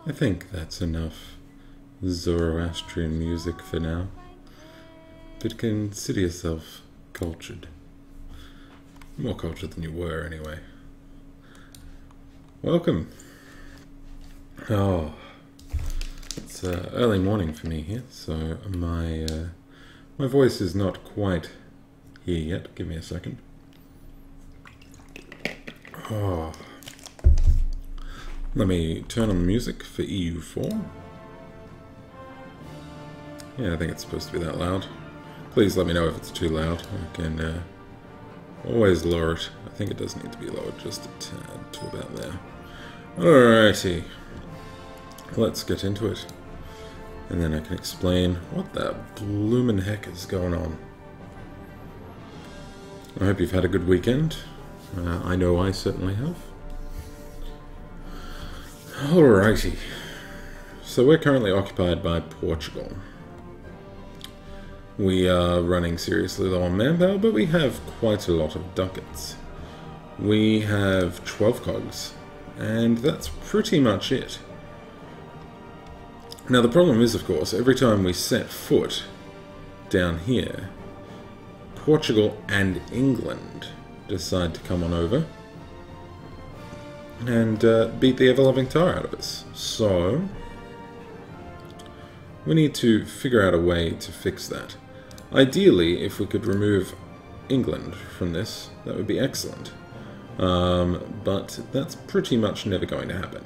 I think that's enough Zoroastrian music for now. But consider yourself cultured. More cultured than you were, anyway. Welcome. Oh, it's early morning for me here, so my voice is not quite here yet. Give me a second. Oh. Let me turn on the music for EU4. Yeah, I think it's supposed to be that loud. Please let me know if it's too loud. I can always lower it. I think it does need to be lowered just a tad to about there. Alrighty. Let's get into it. And then I can explain what the bloomin' heck is going on. I hope you've had a good weekend. I know I certainly have. Alrighty. So we're currently occupied by Portugal. We are running seriously low on manpower, but we have quite a lot of ducats. We have 12 cogs, and that's pretty much it. Now the problem is, of course, every time we set foot down here, Portugal and England decide to come on over and beat the ever-loving tar out of us. So we need to figure out a way to fix that. Ideally, if we could remove England from this, that would be excellent. But that's pretty much never going to happen.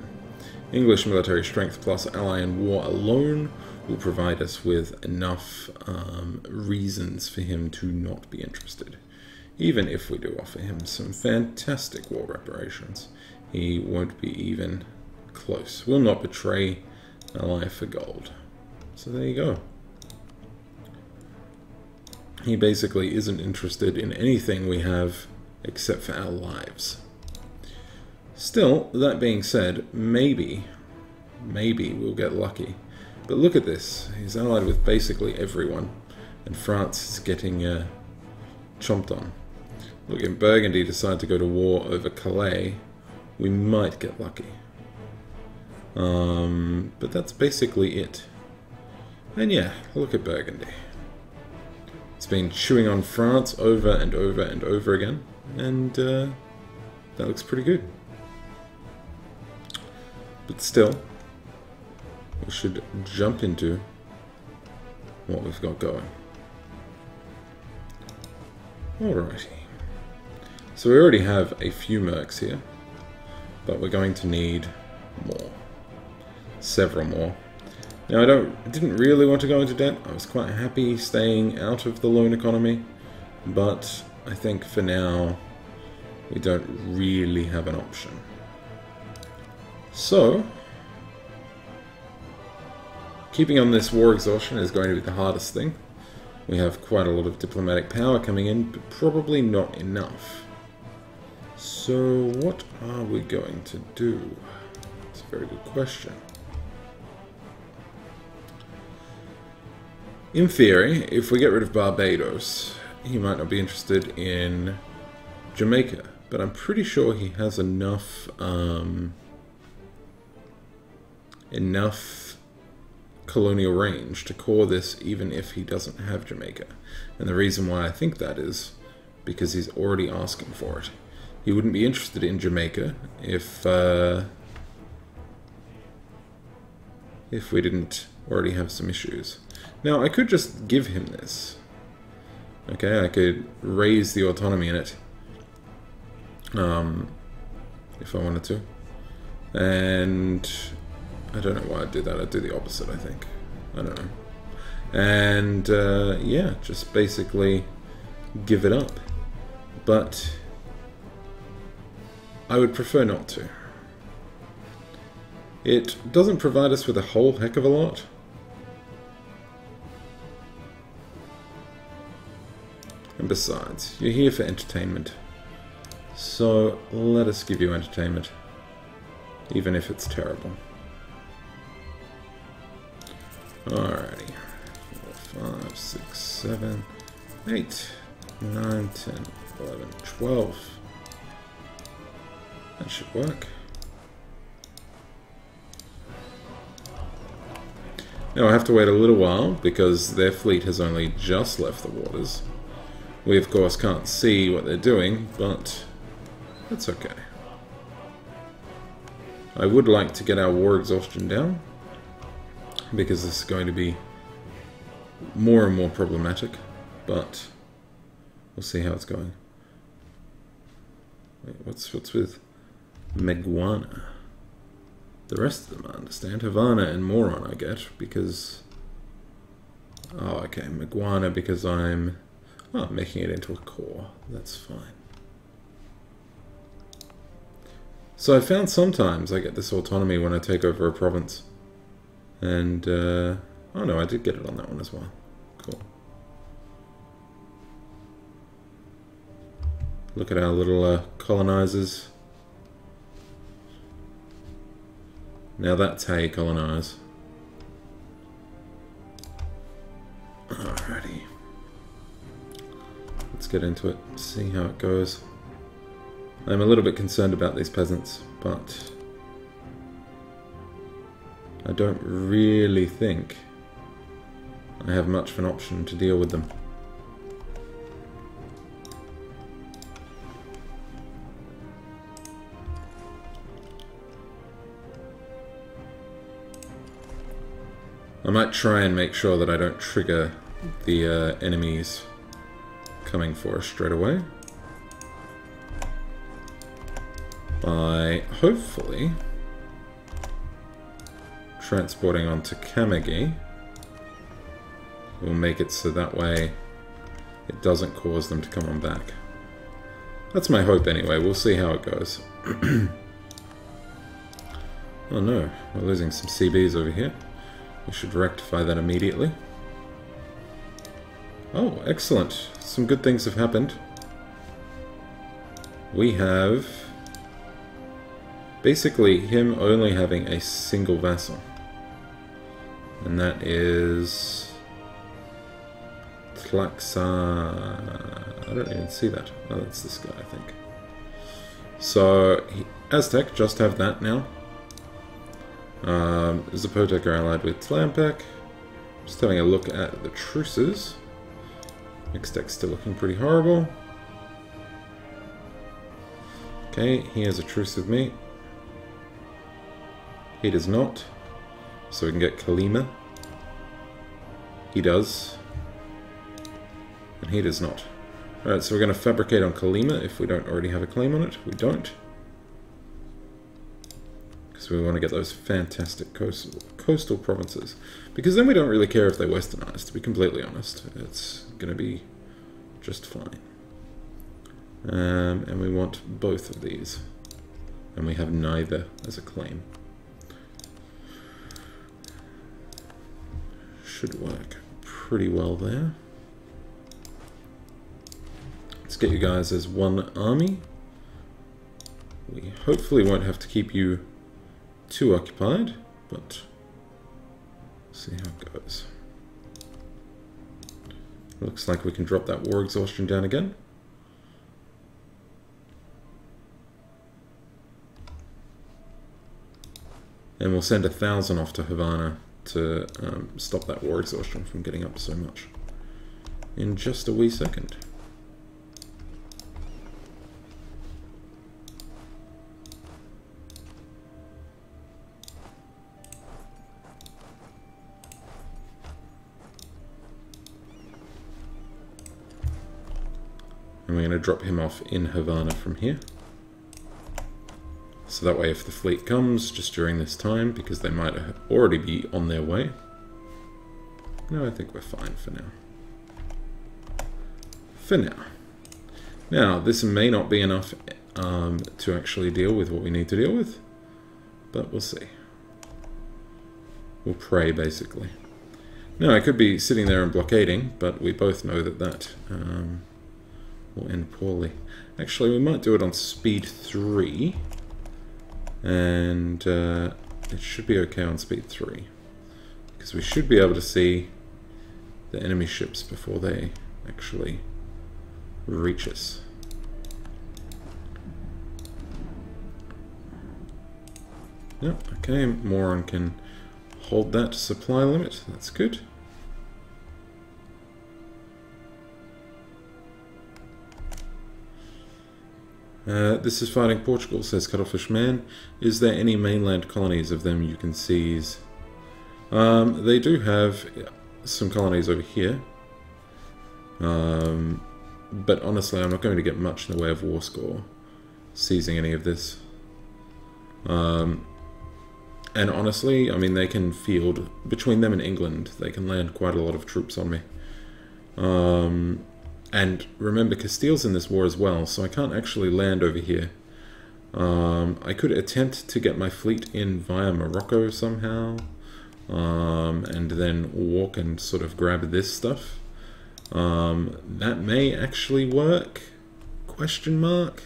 English military strength plus ally in war alone will provide us with enough reasons for him to not be interested. Even if we do offer him some fantastic war reparations, he won't be even close. Will not betray ally for gold. So there you go. He basically isn't interested in anything we have except for our lives. Still, that being said, maybe we'll get lucky. But look at this. He's allied with basically everyone, and France is getting chomped on. Look, if Burgundy decide to go to war over Calais, we might get lucky. But that's basically it. And yeah, look at Burgundy. It's been chewing on France over and over and over again, and that looks pretty good. But still, we should jump into what we've got going. Alrighty. So we already have a few mercs here, but we're going to need more. Several more. Now I didn't really want to go into debt. I was quite happy staying out of the loan economy, but I think for now we don't really have an option. So keeping on this war exhaustion is going to be the hardest thing. We have quite a lot of diplomatic power coming in, but probably not enough. So what are we going to do? It's a very good question. In theory, if we get rid of Barbados, he might not be interested in Jamaica, but I'm pretty sure he has enough colonial range to core this even if he doesn't have Jamaica. And the reason why I think that is because he's already asking for it. He wouldn't be interested in Jamaica if we didn't already have some issues. Now, I could just give him this. Okay, I could raise the autonomy in it. If I wanted to. And I don't know why I'd do that. I'd do the opposite, I think. I don't know. And, yeah, just basically give it up. But I would prefer not to. It doesn't provide us with a whole heck of a lot. And besides, you're here for entertainment. So let us give you entertainment. Even if it's terrible. Alrighty. 4, 5, 6, 7, 8, 9, 10, 11, 12. That should work. Now I have to wait a little while because their fleet has only just left the waters. We of course can't see what they're doing, but that's okay. I would like to get our war exhaustion down because this is going to be more and more problematic, but we'll see how it's going. Wait, what's with Meguana? The rest of them I understand. Havana and Moron I get because... Oh, okay. Meguana because I'm making it into a core. That's fine. So I found sometimes I get this autonomy when I take over a province. And, oh no, I did get it on that one as well. Cool. Look at our little colonizers. Now that's how you colonize. Alrighty. Let's get into it, see how it goes. I'm a little bit concerned about these peasants, but I don't really think I have much of an option to deal with them. I might try and make sure that I don't trigger the enemies coming for us straight away by hopefully transporting onto Kamagi. We'll make it so that way it doesn't cause them to come on back. That's my hope anyway. We'll see how it goes. Oh no, we're losing some CBs over here. We should rectify that immediately. Oh, excellent. Some good things have happened. We have basically him only having a single vassal. And that is Tlaxa. I don't even see that. Oh, that's this guy, I think. So, Aztec just have that now. Zapotec are allied with Tlampec. Just having a look at the truces. Mixtec's still looking pretty horrible. Okay, he has a truce with me. He does not. So we can get Kalima. He does. And he does not. Alright, so we're going to fabricate on Kalima if we don't already have a claim on it. We don't. Because we want to get those fantastic coastal provinces. Because then we don't really care if they're westernized, to be completely honest. It's going to be just fine. And we want both of these. And we have neither as a claim. Should work pretty well there. Let's get you guys as one army. We hopefully won't have to keep you too occupied, but see how it goes. Looks like we can drop that war exhaustion down again. And we'll send 1,000 off to Havana to stop that war exhaustion from getting up so much in just a wee second. And we're going to drop him off in Havana from here. So that way if the fleet comes just during this time, because they might already be on their way. No, I think we're fine for now. For now. Now, this may not be enough to actually deal with what we need to deal with, but we'll see. We'll pray, basically. Now, I could be sitting there and blockading, but we both know that that will end poorly. Actually, we might do it on speed 3. And it should be okay on speed 3. Because we should be able to see the enemy ships before they actually reach us. Yep, okay, Moron can hold that supply limit. That's good. This is fighting Portugal, says Cuttlefish Man. Is there any mainland colonies of them you can seize? They do have some colonies over here. But honestly, I'm not going to get much in the way of war score seizing any of this. And honestly, I mean, they can field, between them and England, they can land quite a lot of troops on me. And remember, Castile's in this war as well, so I can't actually land over here. I could attempt to get my fleet in via Morocco somehow, and then walk and sort of grab this stuff. That may actually work, question mark.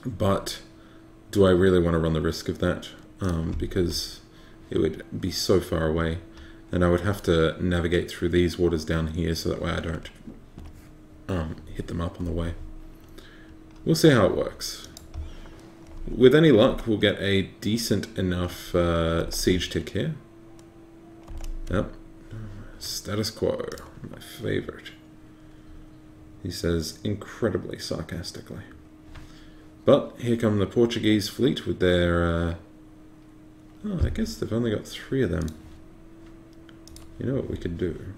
But do I really want to run the risk of that? Because it would be so far away. And I would have to navigate through these waters down here so that way I don't hit them up on the way. We'll see how it works. With any luck, we'll get a decent enough siege tick here. Yep. Status quo, my favorite. He says incredibly sarcastically. But here come the Portuguese fleet with their... oh, I guess they've only got 3 of them. You know what we could do?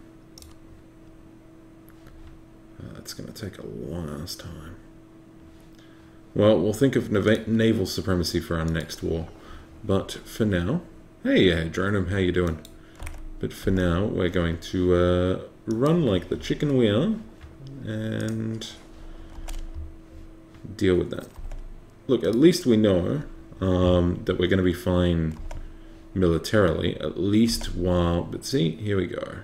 That's going to take a long ass time. Well, we'll think of naval supremacy for our next war. But for now... Hey, Dronum, how you doing? But for now, we're going to run like the chicken we are and deal with that. Look, at least we know that we're going to be fine militarily, at least while... But see, here we go.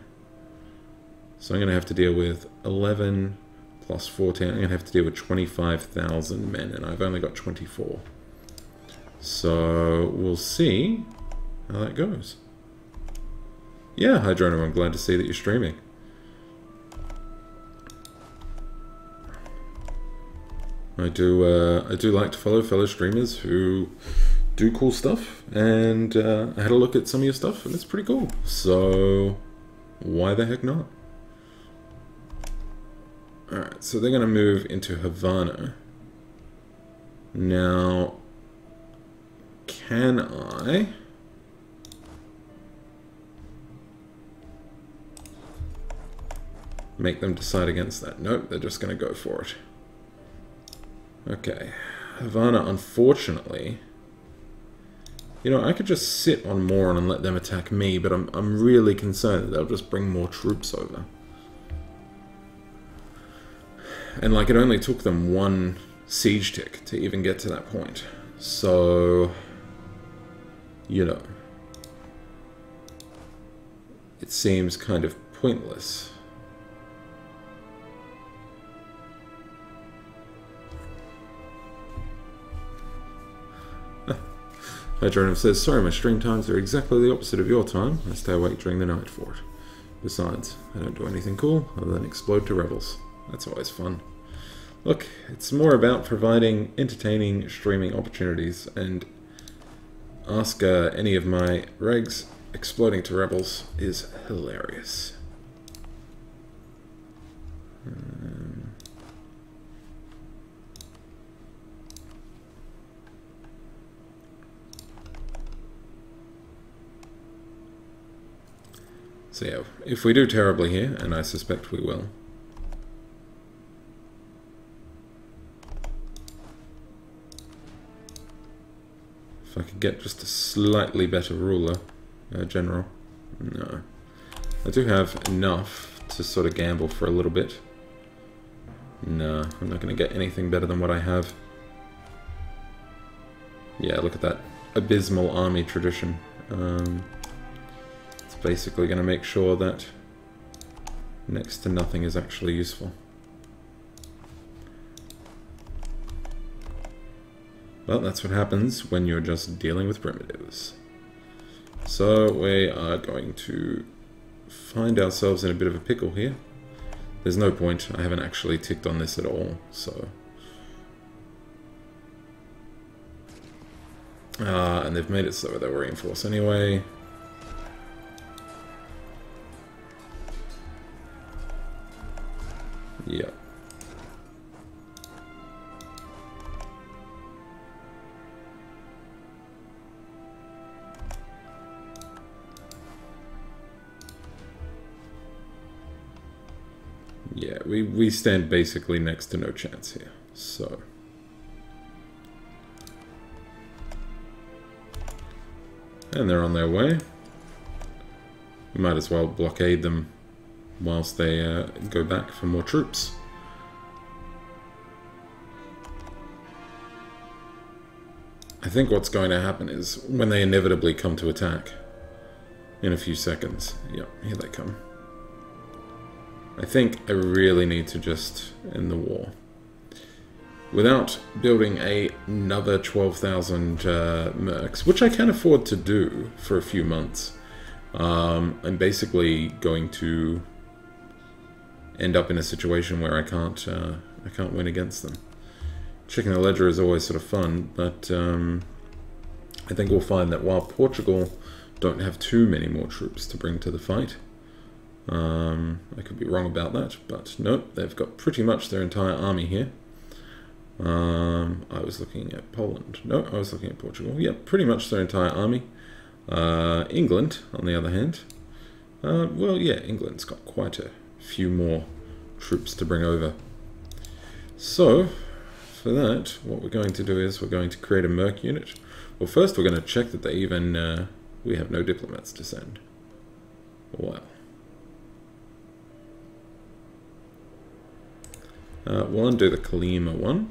So I'm going to have to deal with 11 plus 14. I'm going to have to deal with 25,000 men, and I've only got 24. So we'll see how that goes. Yeah, hi Drono, I'm glad to see that you're streaming. I do like to follow fellow streamers who do cool stuff, and I had a look at some of your stuff, and it's pretty cool. So why the heck not? Alright, so they're going to move into Havana. Now, can I... make them decide against that? Nope, they're just going to go for it. Okay, Havana, unfortunately... You know, I could just sit on Moron and let them attack me, but I'm really concerned that they'll just bring more troops over. And, like, it only took them 1 siege tick to even get to that point. So... you know... it seems kind of pointless. Hi, Jordan says, sorry, my stream times are exactly the opposite of your time. I stay awake during the night for it. Besides, I don't do anything cool other than explode to rebels. That's always fun. Look, it's more about providing entertaining streaming opportunities, and ask any of my regs, exploding to rebels is hilarious. So yeah, if we do terribly here, and I suspect we will, if I could get just a slightly better ruler, general, no. I do have enough to sort of gamble for a little bit. No, I'm not going to get anything better than what I have. Yeah, look at that abysmal army tradition. Basically going to make sure that next to nothing is actually useful. Well, that's what happens when you're just dealing with primitives. So we are going to find ourselves in a bit of a pickle here. There's no point. I haven't actually ticked on this at all, so... and they've made it so they'll reinforce anyway. Yeah. Yeah, we stand basically next to no chance here, so... And they're on their way. We might as well blockade them whilst they go back for more troops. I think what's going to happen is when they inevitably come to attack in a few seconds. Yep, here they come. I think I really need to just end the war. Without building another 12,000 mercs, which I can afford to do for a few months, I'm basically going to end up in a situation where I can't win against them. Checking the ledger is always sort of fun, but I think we'll find that while Portugal don't have too many more troops to bring to the fight, I could be wrong about that, but nope, they've got pretty much their entire army here. I was looking at Poland. No, I was looking at Portugal. Yeah, pretty much their entire army. England, on the other hand. Well, yeah, England's got quite a few more troops to bring over. So, for that, what we're going to do is we're going to create a merc unit. Well, first we're going to check that they even... we have no diplomats to send. Wow. We'll undo the Kalima one,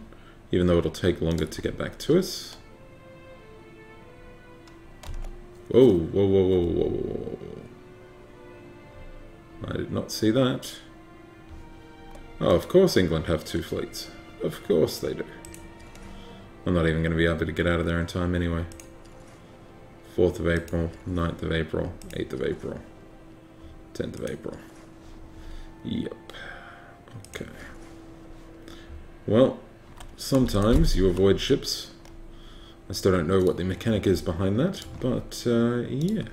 even though it'll take longer to get back to us. Whoa, whoa, whoa, whoa, whoa, whoa, whoa. I did not see that. Oh, of course England have two fleets. Of course they do. I'm not even going to be able to get out of there in time anyway. 4th of April, 9th of April, 8th of April, 10th of April. Yep. Okay. Well, sometimes you avoid ships. I still don't know what the mechanic is behind that, but yeah.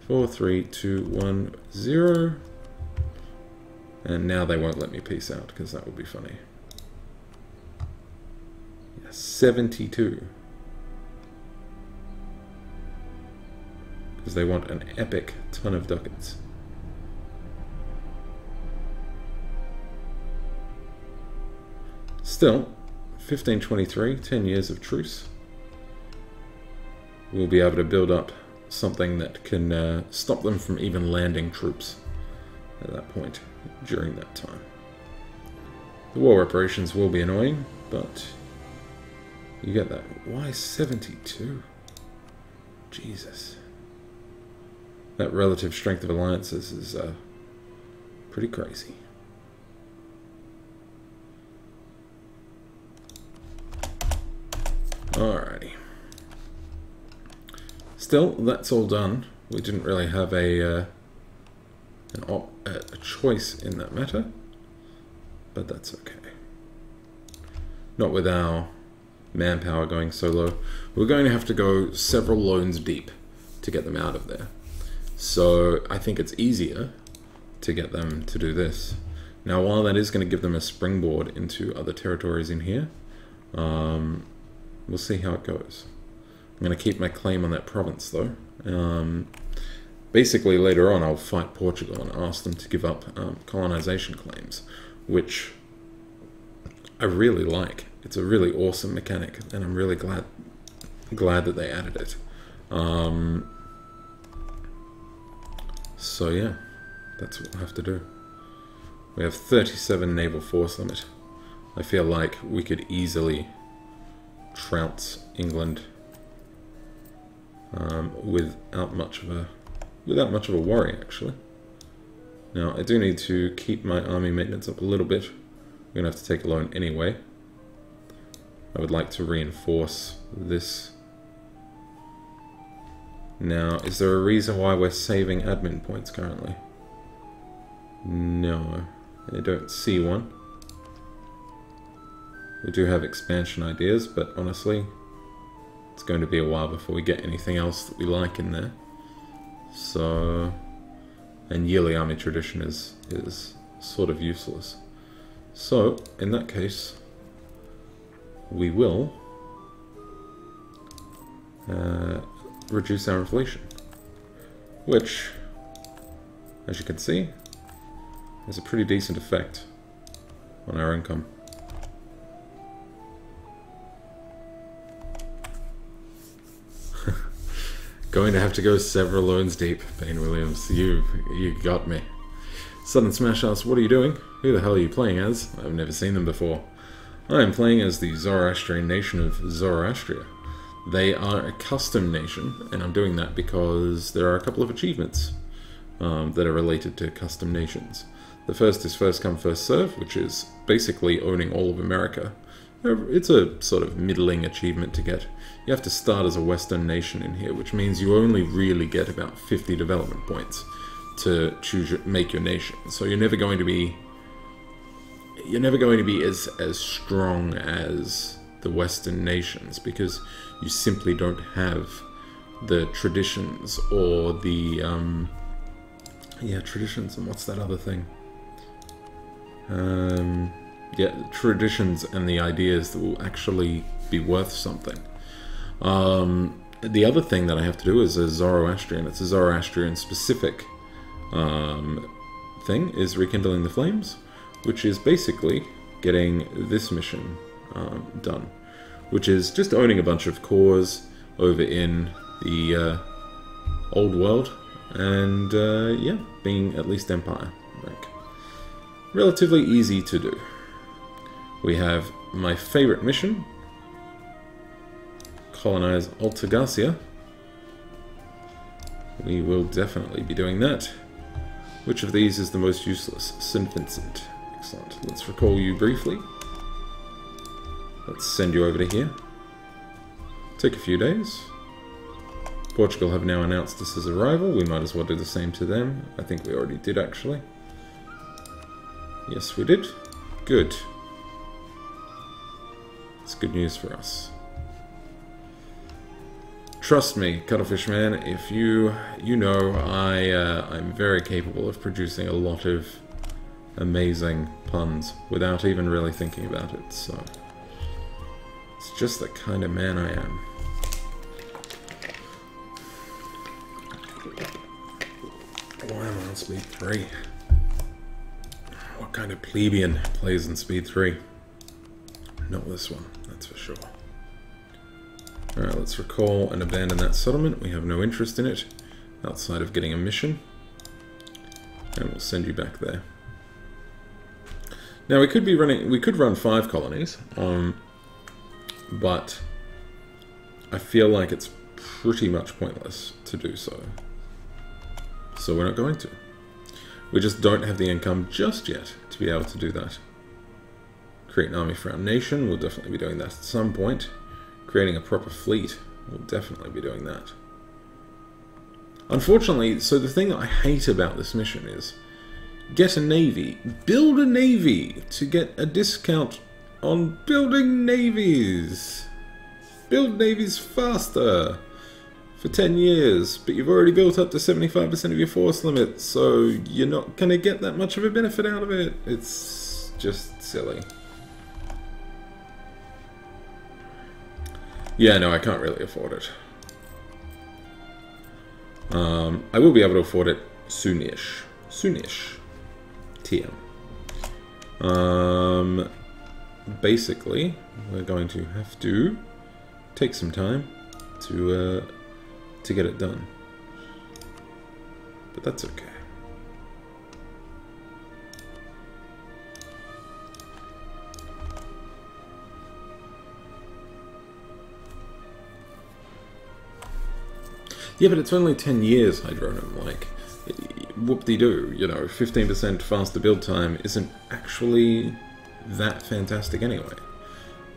4, 3, 2, 1, 0. And now they won't let me peace out, because that would be funny. Yeah, 72. Because they want an epic ton of ducats. Still, 1523, 10 years of truce. We'll be able to build up something that can stop them from even landing troops at that point during that time. The war reparations will be annoying, but you get that. Why 72? Jesus. That relative strength of alliances is pretty crazy. Alrighty. Still, that's all done. We didn't really have a choice in that matter, but that's okay. Not with our manpower going so low. We're going to have to go several loans deep to get them out of there. So I think it's easier to get them to do this. Now, while that is going to give them a springboard into other territories in here, we'll see how it goes. I'm going to keep my claim on that province, though. Basically, later on, I'll fight Portugal and ask them to give up colonization claims, which I really like. It's a really awesome mechanic, and I'm really glad that they added it. So yeah, that's what we'll have to do. We have 37 naval force limit. I feel like we could easily trounce England without much of a worry, actually. Now, I do need to keep my army maintenance up a little bit. We're gonna have to take a loan anyway. I would like to reinforce this Now, is there a reason why we're saving admin points currently? No, I don't see one. We do have expansion ideas, but honestly, it's going to be a while before we get anything else that we like in there. So, and yearly army tradition is sort of useless. So, in that case, we will reduce our inflation, which, as you can see, has a pretty decent effect on our income. Going to have to go several loans deep, Payne Williams. You got me. Sudden Smash asks, what are you doing? Who the hell are you playing as? I've never seen them before. I am playing as the Zoroastrian nation of Zoroastria. They are a custom nation, and I'm doing that because there are a couple of achievements that are related to custom nations. The first is first come, first serve, which is basically owning all of America. It's a sort of middling achievement to get. You have to start as a Western nation in here, which means you only really get about 50 development points to make your nation. So you're never going to be as strong as the Western nations, because you simply don't have the traditions or the traditions, and what's that other thing? Traditions and the ideas that will actually be worth something. The other thing that I have to do is a Zoroastrian. It's a Zoroastrian specific thing, is rekindling the flames, which is basically getting this mission done, which is just owning a bunch of cores over in the old world, and being at least Empire rank. Relatively easy to do. We have my favorite mission, colonize Altagacia. We will definitely be doing that. Which of these is the most useless? St. Vincent. Excellent. Let's recall you briefly. Let's send you over to here. Take a few days. Portugal have now announced this as a rival. We might as well do the same to them. I think we already did, actually. Yes, we did. Good. It's good news for us. Trust me, Cuttlefish Man, if you know, I'm very capable of producing a lot of amazing puns without even really thinking about it, so it's just the kind of man I am. Why am I on speed 3? What kind of plebeian plays in speed 3? Not this one, that's for sure. Alright, let's recall and abandon that settlement. We have no interest in it, outside of getting a mission. And we'll send you back there. Now we could run 5 colonies, but I feel like it's pretty much pointless to do so. So we're not going to. We just don't have the income just yet to be able to do that. Create an army for our nation, we'll definitely be doing that at some point. Creating a proper fleet, we'll definitely be doing that. Unfortunately, so the thing that I hate about this mission is, get a navy, build a navy to get a discount on building navies. Build navies faster for 10 years, but you've already built up to 75% of your force limit, so you're not going to get that much of a benefit out of it. It's just silly. Yeah, no, I can't really afford it. I will be able to afford it soonish. Soonish. TM. Basically, we're going to have to take some time to get it done. But that's okay. Yeah, but it's only 10 years, Hydronum, like, whoop-de-doo, you know, 15% faster build time isn't actually that fantastic anyway.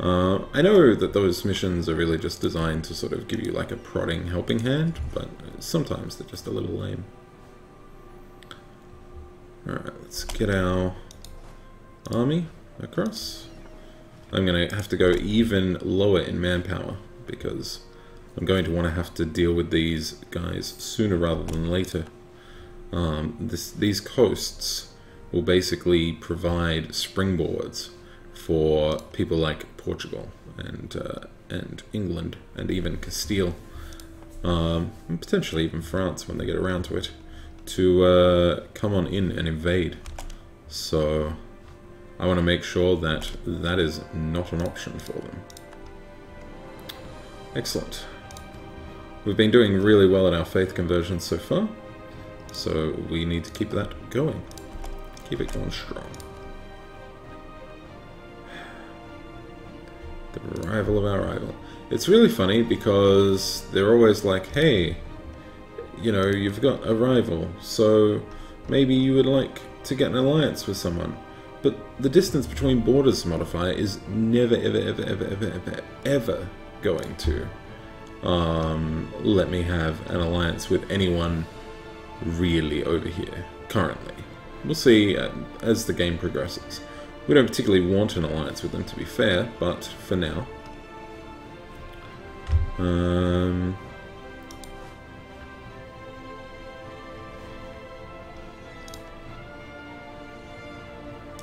I know that those missions are really just designed to sort of give you like a prodding helping hand, but sometimes they're just a little lame. Alright, let's get our army across. I'm going to have to go even lower in manpower because I'm going to want to have to deal with these guys sooner rather than later. These coasts will basically provide springboards for people like Portugal and England and even Castile, and potentially even France when they get around to it, to come on in and invade. So I want to make sure that that is not an option for them. Excellent. We've been doing really well at our faith conversions so far, so we need to keep that going. Keep it going strong. The rival of our rival. It's really funny because they're always like, hey, you know, you've got a rival, so maybe you would like to get an alliance with someone. But the distance between borders modifier is never, ever going to let me have an alliance with anyone really over here, currently. We'll see as the game progresses. We don't particularly want an alliance with them, to be fair, but for now.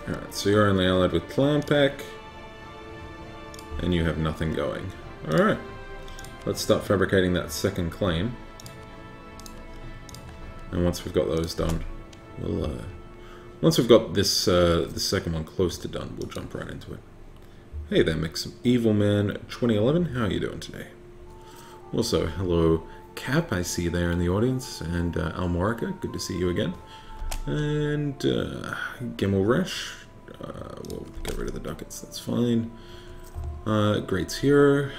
Alright, so you're only allied with Clanpack, and you have nothing going. Alright, let's start fabricating that second claim. And once we've got those done, we'll... once we've got this the second one close to done, we'll jump right into it. Hey there, Mix Evil Man 2011. How are you doing today? Also, hello, Cap. I see you there in the audience, and Almorica. Good to see you again. And Gimmelresh. We'll get rid of the ducats. That's fine. Greats Hero.